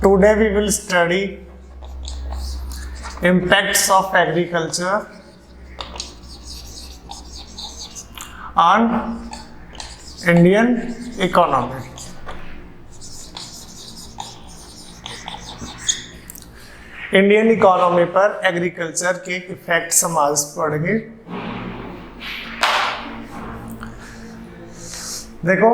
Today we will study impacts of agriculture on Indian economy. Indian economy पर agriculture के effects हम आज पढ़ेंगे। देखो,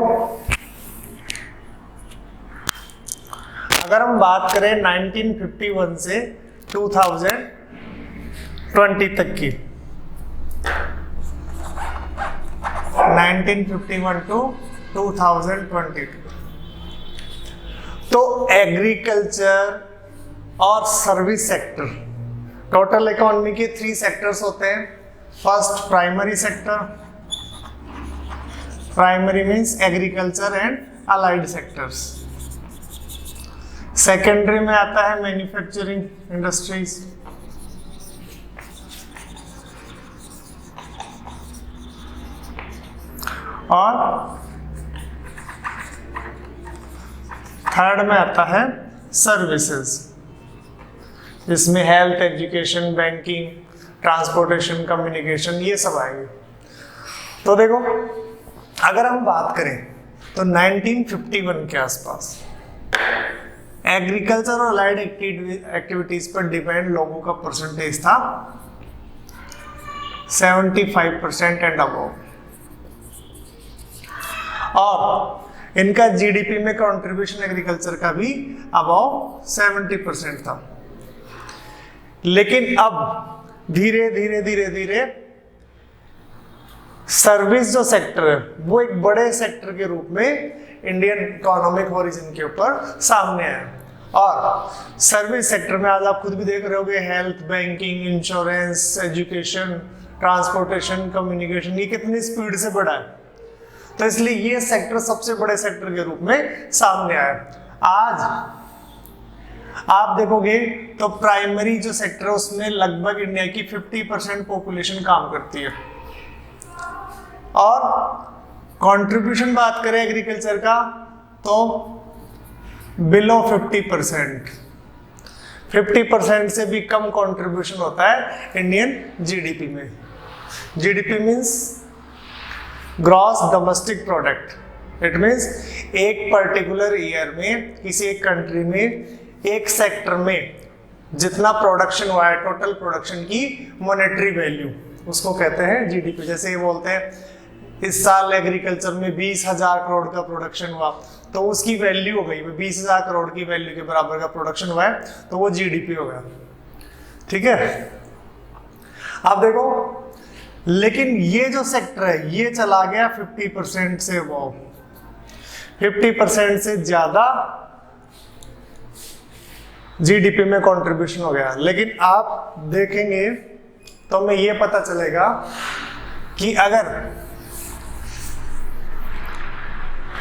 अगर हम बात करें 1951 से 2020 तक की, 1951 टू 2022, तो एग्रीकल्चर और सर्विस सेक्टर, टोटल इकोनॉमी के 3 सेक्टर्स होते हैं। First primary sector, primary means agriculture and allied sectors. Secondary में आता है मैन्युफैक्चरिंग इंडस्ट्रीज, और थर्ड में आता है सर्विसेज, जिसमें health, education, banking, transportation, communication, ये सब आएंगे। तो देखो, अगर हम बात करें तो 1951 के आसपास एग्रीकल्चर और अलाइड एक्टिविटीज पर डिपेंड लोगों का परसेंटेज था 75% एंड अबव, और इनका जीडीपी में कंट्रीब्यूशन एग्रीकल्चर का भी अबव 70% था। लेकिन अब धीरे धीरे सर्विस जो सेक्टर है वो एक बड़े सेक्टर के रूप में इंडियन इकोनॉमिक हॉरिजन के ऊपर सामने आया। और सर्विस सेक्टर में आज आप खुद भी देख रहे होगे, health, banking, insurance, education, transportation, communication, ये कितनी स्पीड से बढ़ा है। तो इसलिए ये सेक्टर सबसे बड़े सेक्टर के रूप में सामने आया। आज आप देखोगे तो प्राइमरी जो सेक्टर है उसमें लगभग इंडिया की 50% पॉपुलेशन काम करती है, और कंट्रीब्यूशन बात करें एग्रीकल्चर का तो बिलो 50% से भी कम कंट्रीब्यूशन होता है इंडियन जीडीपी में। GDP means gross domestic product. It means एक पर्टिकुलर ईयर में किसी एक कंट्री में एक सेक्टर में जितना प्रोडक्शन हुआ है, टोटल प्रोडक्शन की मॉनेटरी वैल्यू, उसको कहते हैं जीडीपी। जैसे ये बोलते हैं इस साल एग्रीकल्चर में 20,000 करोड़ का प्रोडक्शन हुआ, तो उसकी वैल्यू हो गई 20,000 करोड़ की वैल्यू के बराबर का प्रोडक्शन हुआ है, तो वो जीडीपी हो गया। ठीक है, आप देखो, लेकिन ये जो सेक्टर है ये चला गया 50% से अबव, 50% से ज्यादा जीडीपी में कंट्रीब्यूशन हो गया। लेकिन आप देखेंगे तो हमें ये पता चलेगा कि अगर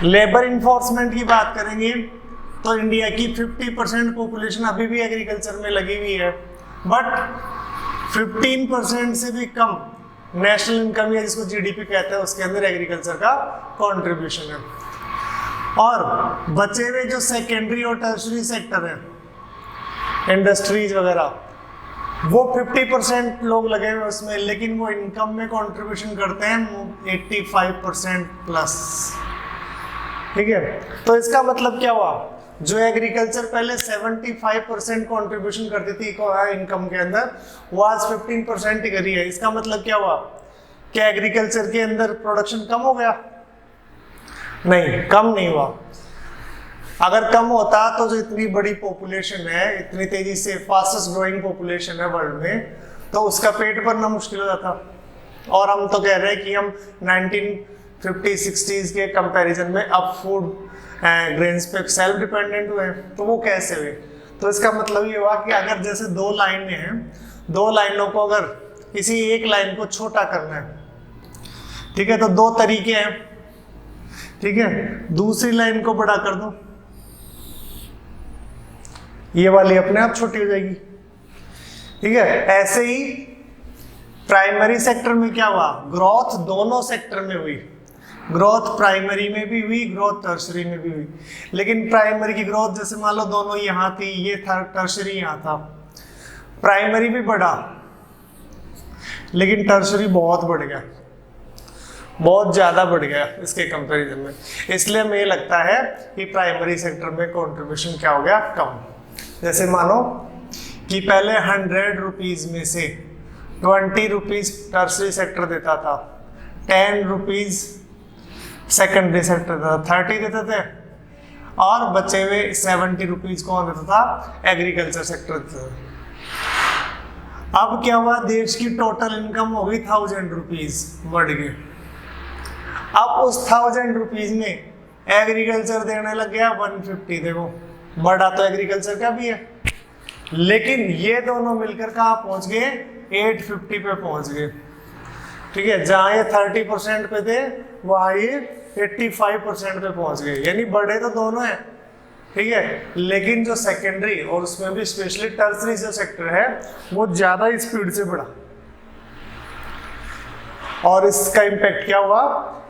लेबर इन्फोर्समेंट की बात करेंगे तो इंडिया की 50% पॉपुलेशन अभी भी एग्रीकल्चर में लगी हुई है, बट 15% से भी कम नेशनल इनकम या जिसको जीडीपी कहते हैं उसके अंदर एग्रीकल्चर का कंट्रीब्यूशन है। और बचे हुए जो सेकेंडरी और टर्शरी सेक्टर है, इंडस्ट्रीज वगैरह, वो 50% लोग लगे हुए उसमें, लेकिन वो इनकम में कंट्रीब्यूशन करते हैं 85% प्लस। ठीक है, तो इसका मतलब क्या हुआ, जो एग्रीकल्चर पहले 75% कंट्रीब्यूशन करती थी इनकम के अंदर, वो आज 15% ही करी है। इसका मतलब क्या हुआ, क्या एग्रीकल्चर के अंदर प्रोडक्शन कम हो गया? नहीं, कम नहीं हुआ। अगर कम होता तो जो इतनी बड़ी पॉपुलेशन है, इतनी तेजी से फास्टेस्ट ग्रोइंग पॉपुलेशन है वर्ल्ड में, तो उसका पेट भरना मुश्किल हो जाता। और हम तो कह रहे हैं कि हम 1950-60s के कंपैरिजन में अब फूड ग्रेन्स पे सेल्फ डिपेंडेंट हुए, तो वो कैसे हुए? तो इसका मतलब ये हुआ कि अगर जैसे 2 लाइनें हैं, 2 लाइनों को अगर किसी एक लाइन को छोटा करना है, ठीक है, तो 2 तरीके हैं। ठीक है, दूसरी लाइन को बड़ा कर दो, ये वाली अपने आप छोटी हो जाएगी। ठीक है, ऐसे ही प्राइमरी सेक्टर में क्या हुआ, ग्रोथ दोनों सेक्टर में हुई, ग्रोथ प्राइमरी में भी हुई, ग्रोथ टर्शरी में भी हुई। लेकिन प्राइमरी की ग्रोथ जैसे मान लो दोनों यहाँ थी, ये था टर्शरी यहाँ था, प्राइमरी भी बढ़ा लेकिन टर्शरी बहुत बढ़ गया, बहुत ज़्यादा बढ़ गया इसके कंपैरिजन में। इसलिए हमें ये लगता है कि प्राइमरी सेक्टर में कंट्रीब्यूशन क्या हो गया, कम। जैसे मानो कि पहले 100 रुपीज़ में से 20 रुपीज़ टर्शरी सेक्टर देता था, 10 रुपीज़ सेकेंडरी सेक्टर देता था, 30 देते थे, और बचे हुए 70 रुपीज़ कौन देता था, एग्रीकल्चर सेक्टर देता था। अब क्या हुआ, देश की टोटल इनकम हो गई 1000 रुपीज़, बढ़ गई। अब उस 1000 रुपीज़ में एग्रीकल्चर देने लग गया 150, देखो बढ़ा तो एग्रीकल्चर का भी है, लेकिन ये दोनों मिलकर कहाँ पहुंच गए, 850 पे पहुंच गए। ठीक है, जहाँ ये 30% पे थे वहाँ ये 85% पे पहुंच गए, यानी बढ़े तो दोनों हैं। ठीक है, लेकिन जो सेकेंडरी और उसमें भी स्पेशली टर्सरी जो सेक्टर है वो ज़्यादा स्पीड से बढ़ा, और इसका इम्पैक्ट क्या हुआ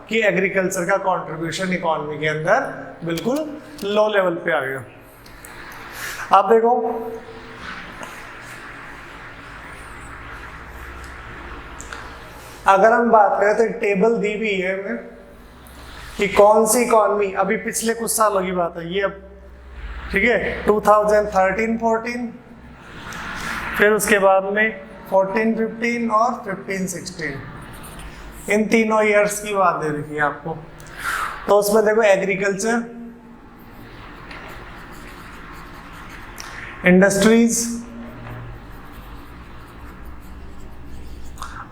कि एग्रीकल्चर का कंट्रीब्यूशन इकोनॉमी के अंदर बिल्कुल लो लेवल पे आ गया। आप देखो अगर हम बात करें तो टेबल दी हुई है हमें कि कौन सी इकोनॉमी, अभी पिछले कुछ सालों की बात है ये, अब ठीक है 2013-14, फिर उसके बाद में 14-15 और 15-16, इन तीनों ईयर्स की बात दे रखी है आपको। तो उसमें देखो एग्रीकल्चर, इंडस्ट्रीज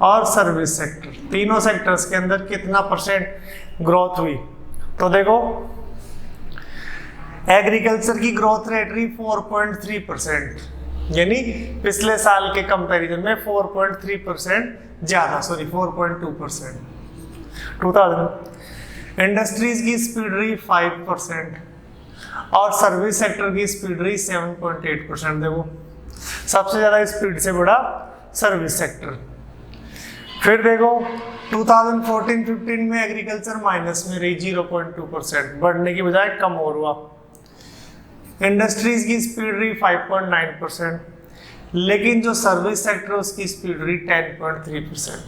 और सर्विस सेक्टर, तीनों सेक्टर्स के अंदर कितना % ग्रोथ हुई। तो देखो एग्रीकल्चर की ग्रोथ रेट रही 4.3%, यानी पिछले साल के कंपैरिजन में 4.3% ज़्यादा, सॉरी 4.2%। 2000 इंडस्ट्रीज की स्पीड रही 5% और सर्विस सेक्टर की स्पीड रही 7.8%। देखो सबसे ज़्यादा स्पीड से बढ़ा सर्विस सेक्टर। फिर देखो 2014-15 में एग्रीकल्चर माइनस में रही 0.2%, बढ़ने की बजाय कम और हुआ। इंडस्ट्रीज की स्पीड रही 5.9%, लेकिन जो सर्विस सेक्टर उसकी स्पीड रही 10.3%।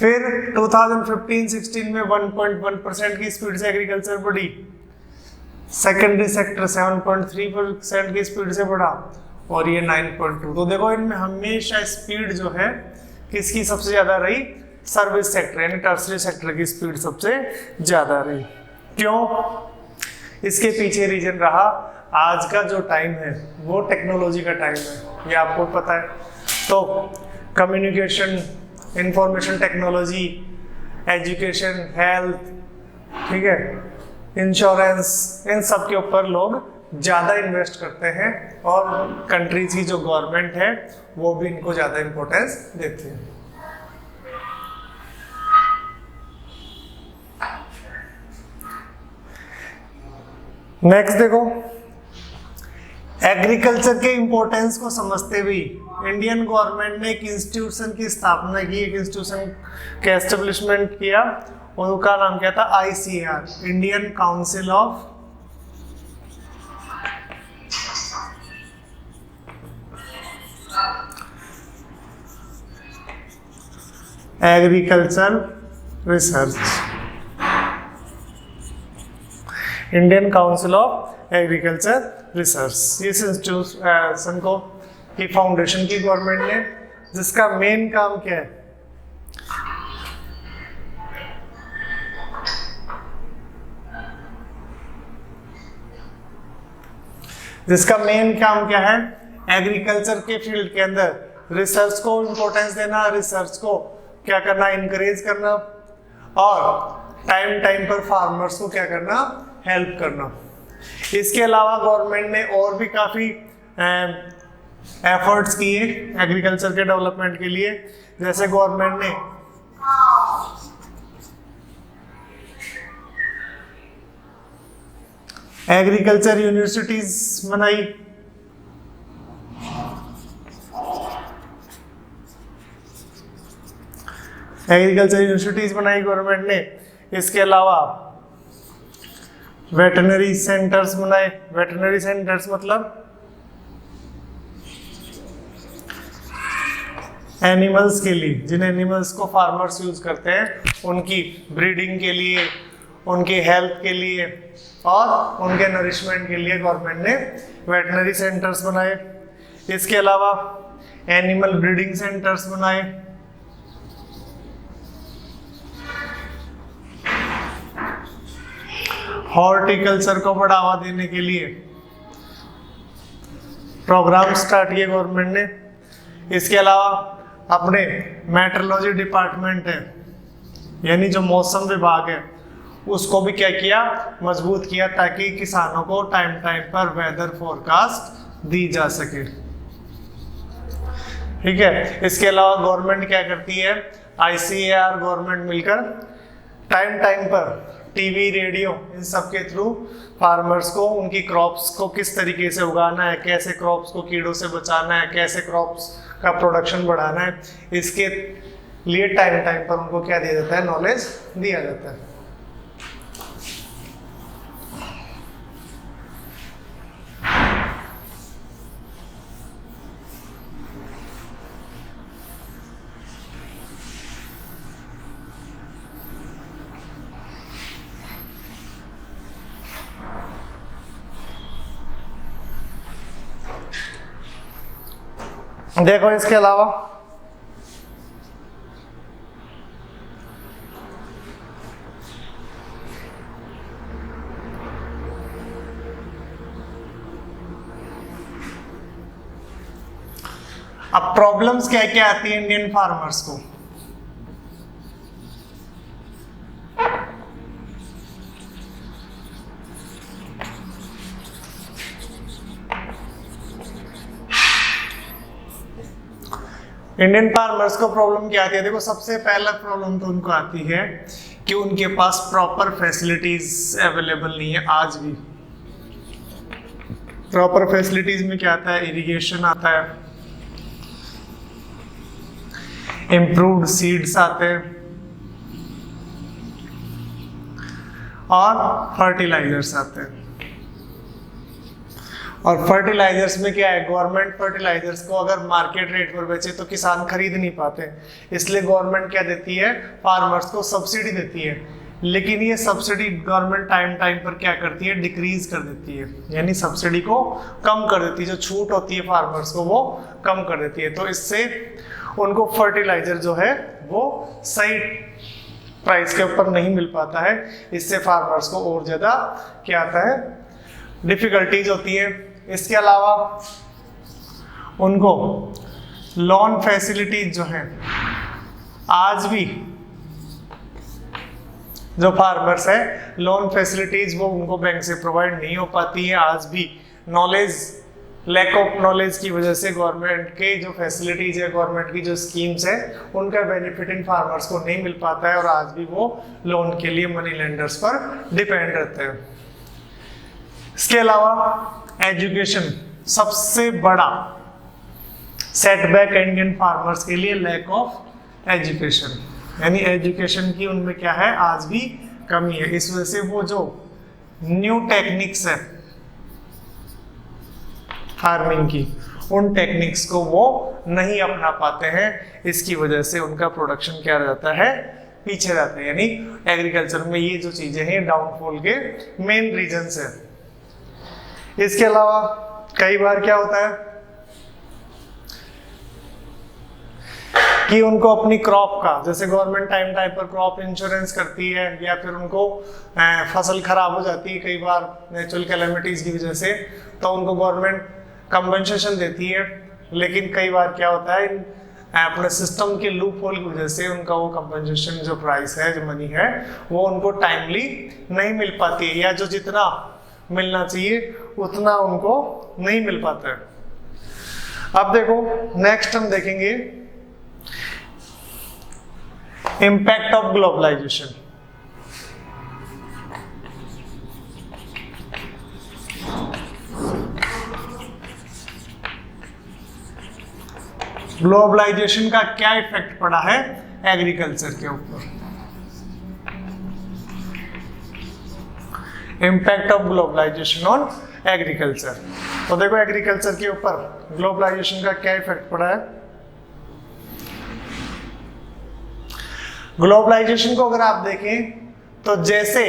फिर 2015-16 में 1.1% की स्पीड से एग्रीकल्चर बढ़ी, सेकेंडरी सेक्टर 7.3% की स्पीड से बढ़ा, और ये 9.2। तो देखो इनमें हमेशा स्पीड जो है किसकी सबसे ज़्यादा रही, सर्विस सेक्टर यानी टर्सरी सेक्टर की स्पीड सबसे ज़्यादा रही। क्यों? इसके पीछे रीजन रहा आज का जो टाइम है वो टेक्नोलॉजी का टाइम है, ये आपको पता है। तो communication, information technology, education, health, ठीक है, इंश्योरेंस, इन सब के ऊपर लोग ज़्यादा इन्वेस्ट करते हैं, और कंट्रीज की जो गवर्नमेंट है वो भी इनको ज़्यादा इम्पोर्टेंस देती है। नेक्स्ट देखो, एग्रीकल्चर के इम्पोर्टेंस को समझते हुए इंडियन गवर्नमेंट ने एक इंस्टीट्यूशन की स्थापना की, एक इंस्टीट्यूशन का एस्टेब्लिशमेंट किया, और उसका नाम क्या था, ICAR, Indian council of agriculture research, Indian council of agriculture research. इस इंस्टीट्यूशन को की फाउंडेशन की गवर्नमेंट ने, जिसका मेन काम क्या है, जिसका मेन काम क्या है, एग्रीकल्चर के फील्ड के अंदर रिसर्च को इम्पोर्टेंस देना, रिसर्च को क्या करना, इनकरेज करना, और टाइम पर फार्मर्स को क्या करना, हेल्प करना। इसके अलावा गवर्नमेंट ने और भी काफ़ी एफर्ट्स किए एग्रीकल्चर के डेवलपमेंट के लिए। जैसे गवर्नमेंट ने एग्रीकल्चर यूनिवर्सिटीज बनाई, एग्रीकल्चर यूनिवर्सिटीज बनाई गवर्नमेंट ने। इसके अलावा वेटरनरी सेंटर्स बनाए। वेटरनरी सेंटर्स मतलब एनिमल्स के लिए, जिन एनिमल्स को फार्मर्स यूज करते हैं उनकी ब्रीडिंग के लिए, उनकी हेल्थ के लिए और उनके नरिशमेंट के लिए गवर्नमेंट ने वेटरनरी सेंटर्स बनाए। इसके अलावा एनिमल ब्रीडिंग सेंटर्स बनाए। हॉर्टिकल्चर को बढ़ावा देने के लिए प्रोग्राम स्टार्ट किए गवर्नमेंट ने। इसके अलावा अपने मेट्रोलॉजी डिपार्टमेंट है, यानी जो मौसम विभाग है, उसको भी क्या किया, मजबूत किया, ताकि किसानों को टाइम टाइम पर वेदर फोरकास्ट दी जा सके। ठीक है। इसके अलावा गवर्नमेंट क्या करती है, ICAR गवर्नमेंट मिलकर टाइम टाइम पर टीवी, रेडियो, इन सब के थ्रू फार्मर्स को उनकी क्रॉप्स को किस तरीके से उगाना है, कैसे क्रॉप्स को कीड़ों से बचाना है, कैसे क्रॉप्स का प्रोडक्शन बढ़ाना है, इसके लिए टाइम टाइम पर उनको क्या दिया जाता है, नॉलेज दिया जाता है। देखो इसके अलावा अब प्रॉब्लम्स क्या क्या आती है इंडियन फार्मर्स को। इंडियन फार्मर्स को प्रॉब्लम क्या आती है, देखो सबसे पहला प्रॉब्लम तो उनको आती है कि उनके पास प्रॉपर फैसिलिटीज अवेलेबल नहीं है। आज भी प्रॉपर फैसिलिटीज में क्या आता है, इरिगेशन आता है, इम्प्रूव्ड सीड्स आते हैं और फर्टिलाइजर्स आते हैं। और फर्टिलाइजर्स में क्या है, गवर्नमेंट फर्टिलाइजर्स को अगर मार्केट रेट पर बेचे तो किसान खरीद नहीं पाते, इसलिए गवर्नमेंट क्या देती है, फार्मर्स को सब्सिडी देती है। लेकिन ये सब्सिडी गवर्नमेंट टाइम टाइम पर क्या करती है, डिक्रीज कर देती है, यानी सब्सिडी को कम कर देती है, जो छूट होती है फार्मर्स को वो कम कर देती है। तो इससे उनको फर्टिलाइजर जो है वो सही प्राइस के ऊपर नहीं मिल पाता है, इससे फार्मर्स को और ज़्यादा क्या आता है, डिफिकल्टीज होती है। इसके अलावा उनको लोन फैसिलिटीज जो है, आज भी जो फार्मर्स है लोन फैसिलिटीज वो उनको बैंक से प्रोवाइड नहीं हो पाती है। आज भी नॉलेज, लैक ऑफ नॉलेज की वजह से गवर्नमेंट के जो फैसिलिटीज है, गवर्नमेंट की जो स्कीम्स है, उनका बेनिफिट इन फार्मर्स को नहीं मिल पाता है और आज भी वो लोन के लिए मनी लेंडर्स पर डिपेंड रहते हैं। इसके अलावा एजुकेशन, सबसे बड़ा सेटबैक इंडियन फार्मर्स के लिए लैक ऑफ एजुकेशन, यानी एजुकेशन की उनमें क्या है, आज भी कमी है। इस वजह से वो जो न्यू टेक्निक्स है फार्मिंग की, उन टेक्निक्स को वो नहीं अपना पाते हैं, इसकी वजह से उनका प्रोडक्शन क्या रहता है, पीछे रहते हैं। यानी एग्रीकल्चर में ये जो चीजें हैं डाउनफॉल के मेन रीजंस है। इसके अलावा कई बार क्या होता है कि उनको अपनी क्रॉप का, जैसे गवर्नमेंट टाइम टाइम पर क्रॉप इंश्योरेंस करती है, या फिर उनको फसल खराब हो जाती है कई बार नेचुरल कैलेमिटीज की वजह से, तो उनको गवर्नमेंट कंपनसेशन देती है। लेकिन कई बार क्या होता है, अपने सिस्टम के लूप होल की वजह से उनका वो कंपनसेशन जो प्राइस है, जो मनी है, वो उनको टाइमली नहीं मिल पाती है, या जो जितना मिलना चाहिए उतना उनको नहीं मिल पाता है। अब देखो नेक्स्ट हम देखेंगे इम्पैक्ट ऑफ ग्लोबलाइजेशन। ग्लोबलाइजेशन का क्या इफेक्ट पड़ा है एग्रीकल्चर के ऊपर। Impact of globalization on agriculture. तो देखो एग्रीकल्चर के ऊपर ग्लोबलाइजेशन का क्या इफेक्ट पड़ा है। ग्लोबलाइजेशन को अगर आप देखें तो जैसे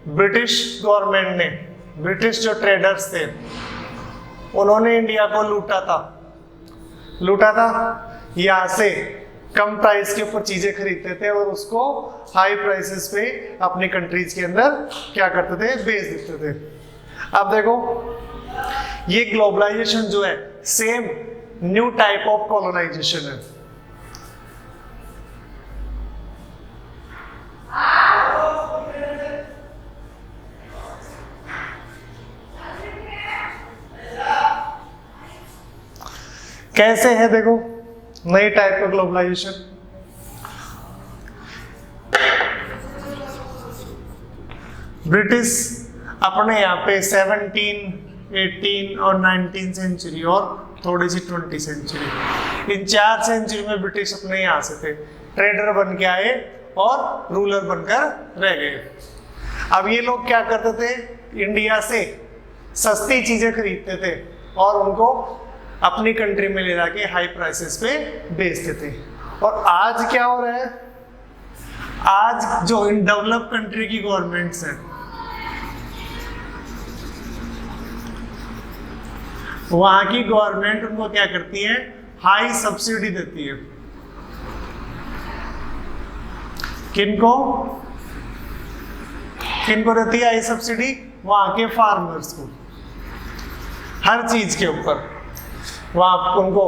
ब्रिटिश गवर्नमेंट ने, ब्रिटिश जो ट्रेडर्स थे उन्होंने इंडिया को लूटा था, यहाँ से कम प्राइस के ऊपर चीजें खरीदते थे और उसको हाई प्राइसेस पे अपनी कंट्रीज के अंदर क्या करते थे, बेच देते थे। अब देखो ये ग्लोबलाइजेशन जो है same new type of colonization है। कैसे है देखो नई टाइप का ग्लोबलाइजेशन। ब्रिटिश अपने यहाँ पे 17, 18 और 19 सेंचुरी और थोड़ी सी 20 सेंचुरी, इन 4 सेंचुरी में ब्रिटिश अपने यहाँ से थे, ट्रेडर बन के आए और रूलर बनकर रह गए। अब ये लोग क्या करते थे, इंडिया से सस्ती चीजें खरीदते थे और उनको अपनी कंट्री में ले जाके हाई प्राइसेस पे बेचते थे। और आज क्या हो रहा है, आज जो इन डेवलप कंट्री की गवर्नमेंट्स हैं वहां की गवर्नमेंट उनको क्या करती है, हाई सब्सिडी देती है। किनको देती है हाई सब्सिडी, वहां के फार्मर्स को, हर चीज के ऊपर। वहाँ उनको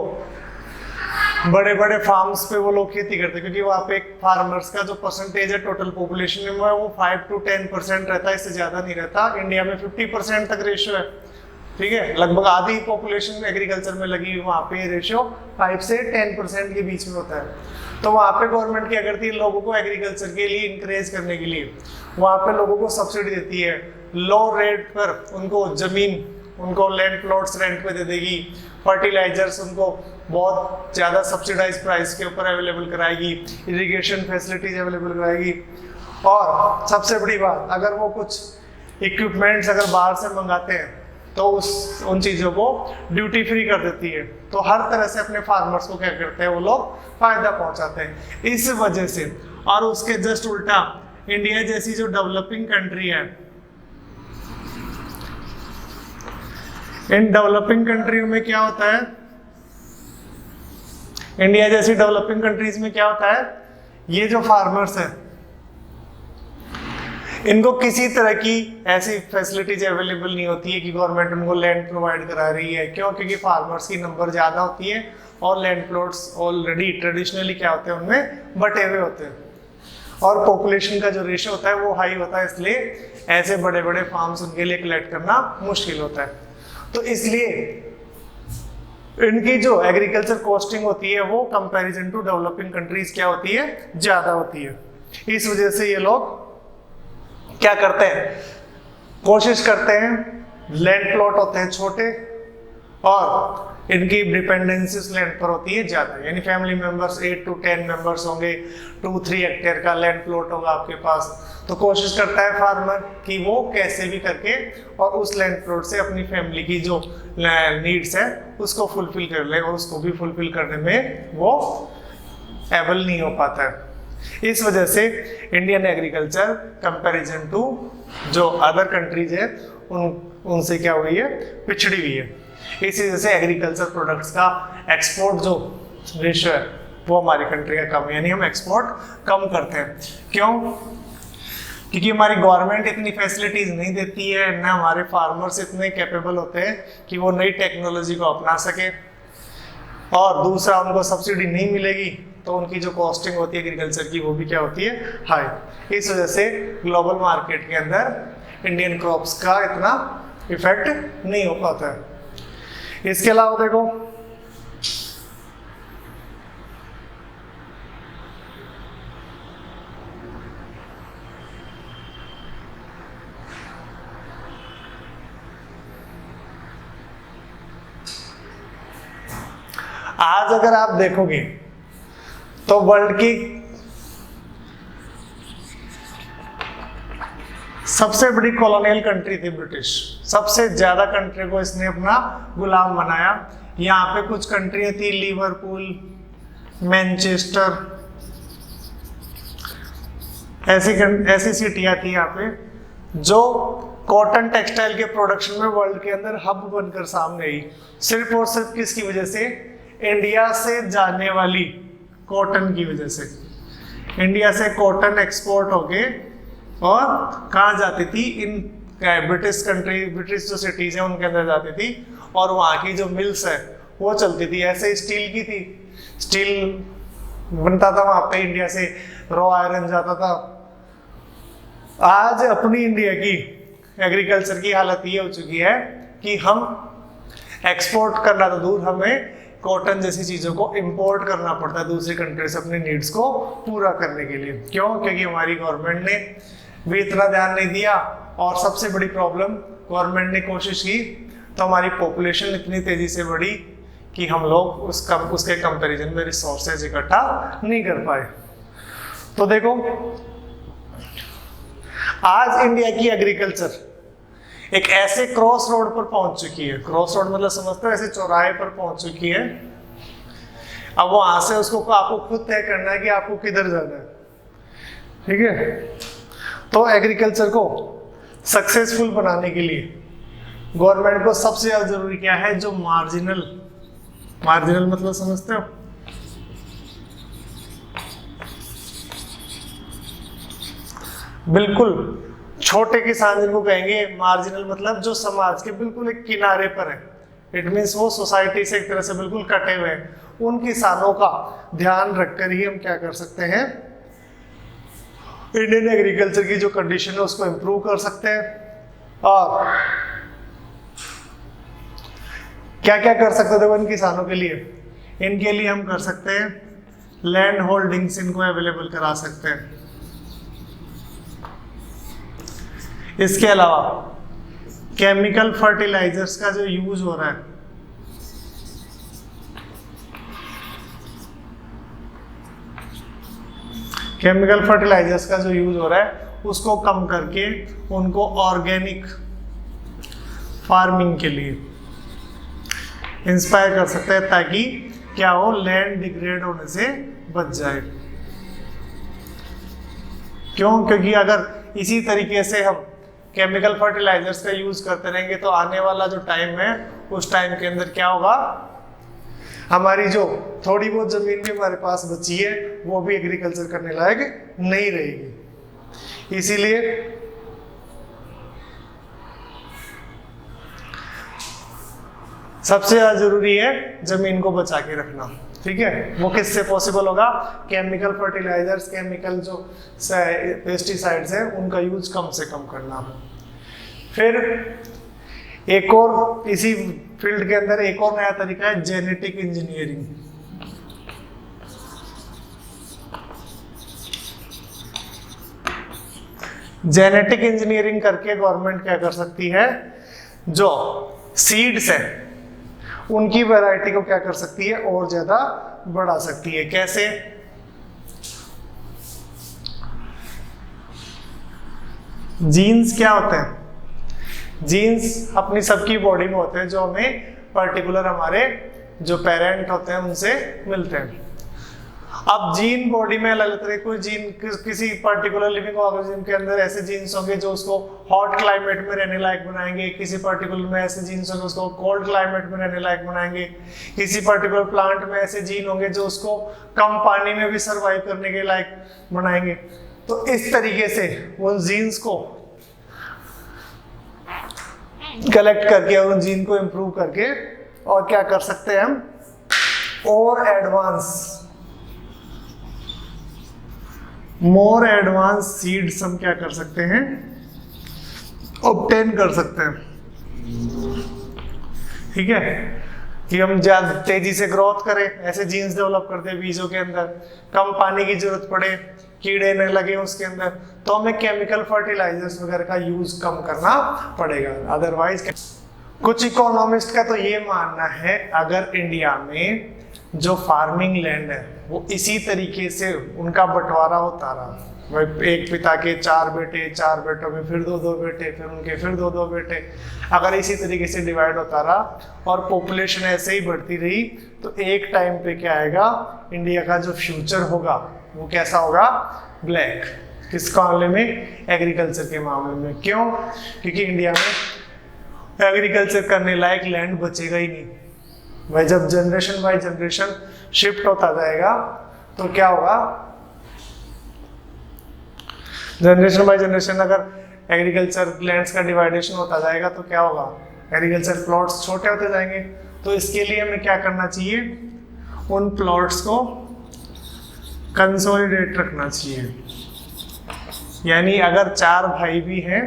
बड़े बड़े फार्म्स पे वो लोग खेती करते हैं, क्योंकि वहाँ पे एक फार्मर्स का जो परसेंटेज है टोटल पॉपुलेशन में वो 5 to 10% रहता है, इससे ज़्यादा नहीं रहता। इंडिया में 50% तक रेशियो है, ठीक है, लगभग आधी पॉपुलेशन एग्रीकल्चर में लगी हुई, वहाँ पे रेशियो 5 से 10% के बीच में होता है। तो वहाँ पे गवर्नमेंट क्या करती है, लोगों को एग्रीकल्चर के लिए इंकरेज करने के लिए वहाँ पे लोगों को सब्सिडी देती है, लो रेट पर उनको जमीन, उनको लैंड प्लॉट्स रेंट पे दे देगी, फर्टिलाइजर्स उनको बहुत ज़्यादा सब्सिडाइज प्राइस के ऊपर अवेलेबल कराएगी, इरिगेशन फैसिलिटीज अवेलेबल कराएगी। और सबसे बड़ी बात, अगर वो कुछ इक्विपमेंट्स अगर बाहर से मंगाते हैं तो उन चीज़ों को ड्यूटी फ्री कर देती है। तो हर तरह से अपने फार्मर्स को क्या करते हैं, वो लोग फायदा पहुंचाते हैं इस वजह से। और उसके जस्ट उल्टा इंडिया जैसी जो डेवलपिंग कंट्री है, इन डेवलपिंग कंट्रियों में क्या होता है, इंडिया जैसी डेवलपिंग कंट्रीज में क्या होता है, ये जो फार्मर्स हैं इनको किसी तरह की ऐसी फैसिलिटीज अवेलेबल नहीं होती है कि गवर्नमेंट उनको लैंड प्रोवाइड करा रही है। क्यों? क्योंकि फार्मर्स की नंबर ज़्यादा होती है और लैंड प्लॉट्स ऑलरेडी ट्रेडिशनली क्या होते हैं, उनमें बटे हुए होते हैं और पॉपुलेशन का जो रेशियो होता है वो हाई होता है, इसलिए ऐसे बड़े बड़े फार्म्स उनके लिए कलेक्ट करना मुश्किल होता है। तो इसलिए इनकी जो एग्रीकल्चर कॉस्टिंग होती है वो कंपैरिजन टू डेवलपिंग कंट्रीज क्या होती है, ज़्यादा होती है। इस वजह से ये लोग क्या करते हैं, कोशिश करते हैं, लैंड प्लॉट होते हैं छोटे और इनकी डिपेंडेंसी लैंड पर होती है ज़्यादा, यानी फैमिली मेंबर्स 8 to 10 मेंबर्स होंगे, 2-3 हेक्टेयर का लैंड प्लॉट होगा आपके पास। तो कोशिश करता है फार्मर कि वो कैसे भी करके और उस लैंड प्लॉट से अपनी फैमिली की जो नीड्स है उसको फुलफिल कर ले, और उसको भी फुलफिल करने में वो एबल नहीं हो पाता है। इस वजह से इंडियन एग्रीकल्चर कंपैरिजन टू जो अदर कंट्रीज है उनसे क्या हुई है, पिछड़ी हुई है। इसी वजह से एग्रीकल्चर प्रोडक्ट्स का एक्सपोर्ट जो रेशियो है वो हमारी कंट्री का कम है, यानी हम एक्सपोर्ट कम करते हैं। क्यों? क्योंकि हमारी गवर्नमेंट इतनी फैसिलिटीज नहीं देती है, ना हमारे फार्मर्स इतने कैपेबल होते हैं कि वो नई टेक्नोलॉजी को अपना सके, और दूसरा उनको सब्सिडी नहीं मिलेगी तो उनकी जो कॉस्टिंग होती है एग्रीकल्चर की वो भी क्या होती है, हाई। इस वजह से ग्लोबल मार्केट के अंदर इंडियन क्रॉप्स का इतना इफेक्ट नहीं हो पाता है। इसके अलावा देखो आज अगर आप देखोगे तो वर्ल्ड की सबसे बड़ी कॉलोनियल कंट्री थी ब्रिटिश, सबसे ज्यादा कंट्री को इसने अपना गुलाम बनाया। यहाँ पे कुछ कंट्रियां थी, लिवरपूल, मैनचेस्टर, ऐसी सिटियां थी यहाँ पे जो कॉटन टेक्सटाइल के प्रोडक्शन में वर्ल्ड के अंदर हब बनकर सामने आई। सिर्फ और सिर्फ किसकी वजह से? इंडिया से जाने वाली कॉटन की वजह से। इंडिया से कॉटन एक्सपोर्ट होके और कहाँ जाती थी? इन ब्रिटिश कंट्री, ब्रिटिश जो सिटीज है उनके अंदर जाती थी और वहाँ की जो मिल्स है वो चलती थी। ऐसे स्टील की थी, स्टील बनता था वहाँ पे, इंडिया से रॉ आयरन जाता था। आज अपनी इंडिया की एग्रीकल्चर की हालत ये हो चुकी है कि हम एक्सपोर्ट करना तो दूर, हमें कॉटन जैसी चीज़ों को इंपोर्ट करना पड़ता है दूसरी कंट्री से अपने नीड्स को पूरा करने के लिए। क्यों? क्योंकि हमारी गवर्नमेंट ने भी इतना ध्यान नहीं दिया, और सबसे बड़ी प्रॉब्लम, गवर्नमेंट ने कोशिश की तो हमारी पॉपुलेशन इतनी तेज़ी से बढ़ी कि हम लोग उसके कंपैरिजन में रिसोर्सेज इकट्ठा नहीं कर पाए। तो देखो, आज इंडिया की एग्रीकल्चर एक ऐसे क्रॉस रोड पर पहुंच चुकी है। क्रॉस रोड मतलब समझते हो, ऐसे चौराहे पर पहुंच चुकी है। अब वहां से उसको आपको खुद तय करना है कि आपको किधर जाना है, ठीक है। तो एग्रीकल्चर को सक्सेसफुल बनाने के लिए गवर्नमेंट को सबसे ज्यादा जरूरी क्या है? जो मार्जिनल मतलब समझते हो? बिल्कुल छोटे किसान जिनको कहेंगे, मार्जिनल मतलब जो समाज के बिल्कुल एक किनारे पर है, इट मीन्स वो सोसाइटी से एक तरह से बिल्कुल कटे हुए हैं। उन किसानों का ध्यान रखकर ही हम क्या कर सकते हैं? इंडियन एग्रीकल्चर की जो कंडीशन है उसको इम्प्रूव कर सकते हैं। और क्या क्या कर सकते थे इन किसानों के लिए? इनके लिए हम कर सकते हैं लैंड होल्डिंग्स, इनको अवेलेबल करा सकते हैं। इसके अलावा केमिकल फर्टिलाइजर्स का जो यूज हो रहा है, केमिकल फर्टिलाइजर्स का जो यूज हो रहा है उसको कम करके उनको ऑर्गेनिक फार्मिंग के लिए इंस्पायर कर सकते हैं, ताकि क्या हो, लैंड डिग्रेड होने से बच जाए। क्यों? क्योंकि अगर इसी तरीके से हम केमिकल फर्टिलाइजर्स का यूज करते रहेंगे तो आने वाला जो टाइम है उस टाइम के अंदर क्या होगा, हमारी जो थोड़ी बहुत जमीन भी हमारे पास बची है वो भी एग्रीकल्चर करने लायक नहीं रहेगी। इसीलिए सबसे ज्यादा जरूरी है जमीन को बचा के रखना, ठीक है। वो किससे पॉसिबल होगा? केमिकल फर्टिलाइजर्स, केमिकल जो पेस्टिसाइड्स हैं उनका यूज कम से कम करना। फिर एक और इसी फील्ड के अंदर एक और नया तरीका है जेनेटिक इंजीनियरिंग। जेनेटिक इंजीनियरिंग करके गवर्नमेंट क्या कर सकती है? जो सीड्स है उनकी वैरायटी को क्या कर सकती है? और ज्यादा बढ़ा सकती है। कैसे? जीन्स क्या होते हैं? जीन्स अपनी सबकी बॉडी में होते हैं, जो हमें पर्टिकुलर हमारे जो पेरेंट होते हैं उनसे मिलते हैं। अब जीन बॉडी में अलग तरह, कोई जीन किसी पर्टिकुलर लिविंग ऑर्गेनिज्म के अंदर ऐसे जीन्स होंगे जो उसको हॉट क्लाइमेट में रहने लायक बनाएंगे, किसी पर्टिकुलर में ऐसे जीन्स होंगे उसको कोल्ड क्लाइमेट में रहने लायक बनाएंगे, किसी पर्टिकुलर प्लांट में ऐसे जीन होंगे जो उसको कम पानी में भी सर्वाइव करने के लायक बनाएंगे। तो इस तरीके से उन जीन्स को कलेक्ट करके और उन जीन को इम्प्रूव करके और क्या कर सकते हैं हम? और मोर एडवांस सीड्स हम क्या कर सकते हैं? ऑब्टेन कर सकते हैं, ठीक है। कि हम ज्यादा तेजी से ग्रोथ करें, ऐसे जीन्स डेवलप करते हैं बीजों के अंदर, कम पानी की जरूरत पड़े, कीड़े न लगे उसके अंदर, तो हमें केमिकल फर्टिलाइजर्स वगैरह का यूज कम करना पड़ेगा। अदरवाइज कुछ इकोनॉमिस्ट का तो ये मानना है अगर इंडिया में जो फार्मिंग लैंड है वो इसी तरीके से उनका बंटवारा होता रहा भाई एक पिता के 4 बेटे, 4 बेटों में फिर 2 बेटे, फिर उनके फिर 2 बेटे, अगर इसी तरीके से डिवाइड होता रहा और पॉपुलेशन ऐसे ही बढ़ती रही तो एक टाइम पे क्या आएगा, इंडिया का जो फ्यूचर होगा वो कैसा होगा, ब्लैक। किस मामले में, एग्रीकल्चर के मामले में। क्यों? क्योंकि इंडिया में एग्रीकल्चर करने लायक लैंड बचेगा ही नहीं। भाई जब जनरेशन बाय जनरेशन शिफ्ट होता जाएगा तो क्या होगा, जनरेशन बाय जनरेशन अगर एग्रीकल्चर लैंड्स का डिवाइडेशन होता जाएगा तो क्या होगा, एग्रीकल्चर प्लॉट्स छोटे होते जाएंगे। तो इसके लिए हमें क्या करना चाहिए, उन प्लॉट्स को कंसोलिडेट रखना चाहिए। यानी अगर 4 भाई भी हैं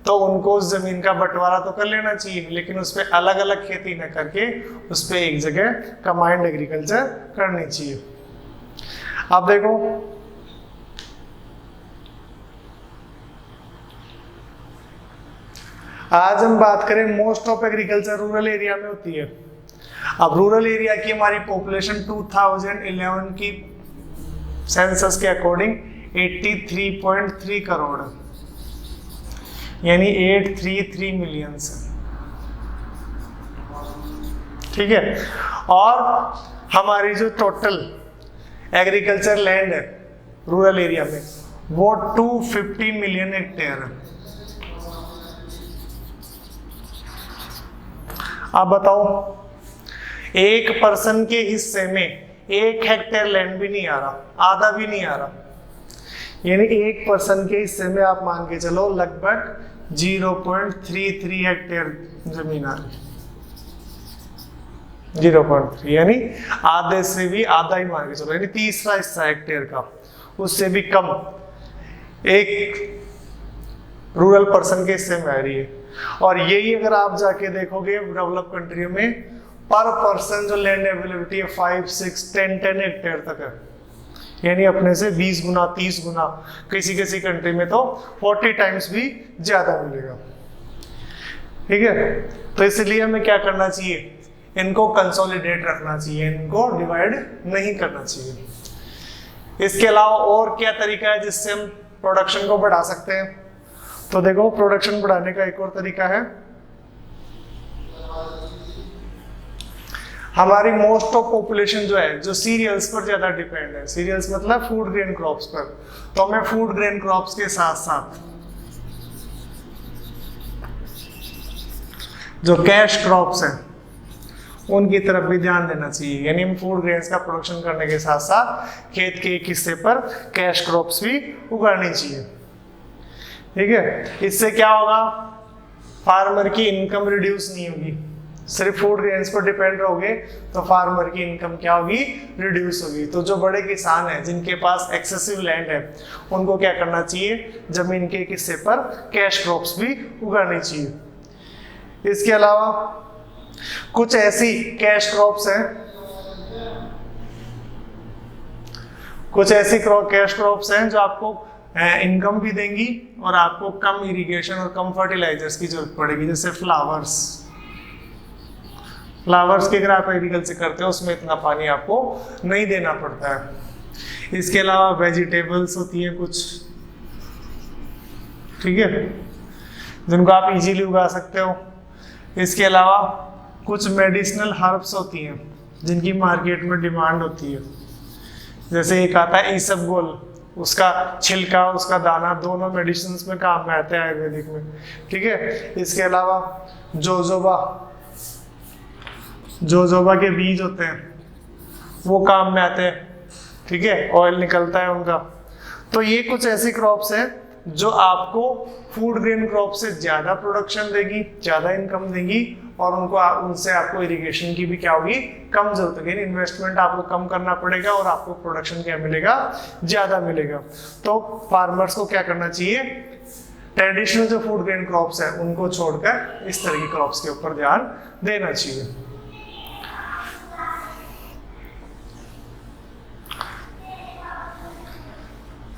तो उनको उस जमीन का बंटवारा तो कर लेना चाहिए, लेकिन उस पर अलग अलग खेती न करके उस पर एक जगह कंबाइंड एग्रीकल्चर करनी चाहिए। अब देखो आज हम बात करें most of agriculture rural area में होती है। अब रूरल एरिया की हमारी पॉपुलेशन 2011 की सेंसस के अकॉर्डिंग 83.3 करोड़ यानी 833 मिलियन है, ठीक है। और हमारी जो टोटल एग्रीकल्चर लैंड है रूरल एरिया में वो 250 मिलियन हेक्टेयर है। आप बताओ, एक पर्सन के हिस्से में 1 हेक्टेयर लैंड भी नहीं आ रहा, आधा भी नहीं आ रहा, यानी एक पर्सन के हिस्से में आप मान के चलो लगभग 0.33 हेक्टेयर जमीन आ रही, 0.3 यानी आधे से भी आधा ही मान के चलो, यानी तीसरा हिस्सा हेक्टेयर का, उससे भी कम एक रूरल पर्सन के हिस्से में आ रही है। और यही अगर आप जाके देखोगे डेवलप कंट्रियों में पर पर्सन जो लैंड अवेलेबिलिटी है 5, 6, 10 हेक्टेयर तक है, यानी अपने से 20 गुना 30 गुना, किसी किसी कंट्री में तो 40 टाइम्स भी ज्यादा मिलेगा, ठीक है। तो इसलिए हमें क्या करना चाहिए, इनको कंसोलिडेट रखना चाहिए, इनको डिवाइड नहीं करना चाहिए। इसके अलावा और क्या तरीका है जिससे हम प्रोडक्शन को बढ़ा सकते हैं, तो देखो प्रोडक्शन बढ़ाने का एक और तरीका है, हमारी मोस्ट ऑफ पॉपुलेशन जो है जो सीरियल्स पर ज्यादा डिपेंड है, सीरियल्स मतलब फूड ग्रेन क्रॉप्स पर, तो हमें फूड ग्रेन क्रॉप्स के साथ साथ जो कैश क्रॉप्स हैं उनकी तरफ भी ध्यान देना चाहिए। यानी हम फूड ग्रेन्स का प्रोडक्शन करने के साथ साथ खेत के एक हिस्से पर कैश क्रॉप्स भी उगानी चाहिए, ठीक है। इससे क्या होगा, फार्मर की इनकम रिड्यूस नहीं होगी। सिर्फ फूड ग्रेन्स पर डिपेंड रहोगे तो फार्मर की इनकम क्या होगी, रिड्यूस होगी। तो जो बड़े किसान हैं जिनके पास एक्सेसिव लैंड है उनको क्या करना चाहिए, जमीन के एक हिस्से पर कैश क्रॉप्स भी उगानी चाहिए। इसके अलावा कुछ ऐसी कैश क्रॉप्स हैं, कुछ ऐसी कैश क्रॉप्स हैं जो आपको इनकम भी देंगी और आपको कम इरिगेशन और कम फर्टिलाइजर्स की जरूरत पड़ेगी। जैसे फ्लावर्स की अगर आप एग्रीकल्चर करते हो उसमें इतना पानी आपको नहीं देना पड़ता है। इसके अलावा वेजिटेबल्स होती हैं कुछ, ठीक है, जिनको आप इजीली उगा सकते हो। इसके अलावा कुछ मेडिसिनल हर्ब्स होती हैं जिनकी मार्केट में डिमांड होती है, जैसे एक आता है ईसबगोल, उसका छिलका उसका दाना दोनों मेडिसिन में काम में आते हैं आयुर्वेदिक में, ठीक है। इसके अलावा जोजोबा के बीज होते हैं वो काम में आते हैं, ठीक है, ऑयल निकलता है उनका। तो ये कुछ ऐसी क्रॉप्स हैं जो आपको फूड ग्रेन क्रॉप से ज्यादा प्रोडक्शन देगी, ज्यादा इनकम देगी और उनसे आपको इरिगेशन की भी क्या होगी, कम जरूरत होगी। इन्वेस्टमेंट आपको कम करना पड़ेगा और आपको प्रोडक्शन क्या मिलेगा, ज्यादा मिलेगा। तो फार्मर्स को क्या करना चाहिए, ट्रेडिशनल जो फूड ग्रेन क्रॉप्स है उनको छोड़कर इस तरह की क्रॉप्स के ऊपर ध्यान देना चाहिए।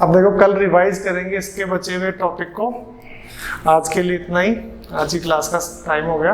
अब देखो कल रिवाइज करेंगे इसके बचे हुए टॉपिक को। आज के लिए इतना ही, आज की क्लास का टाइम हो गया।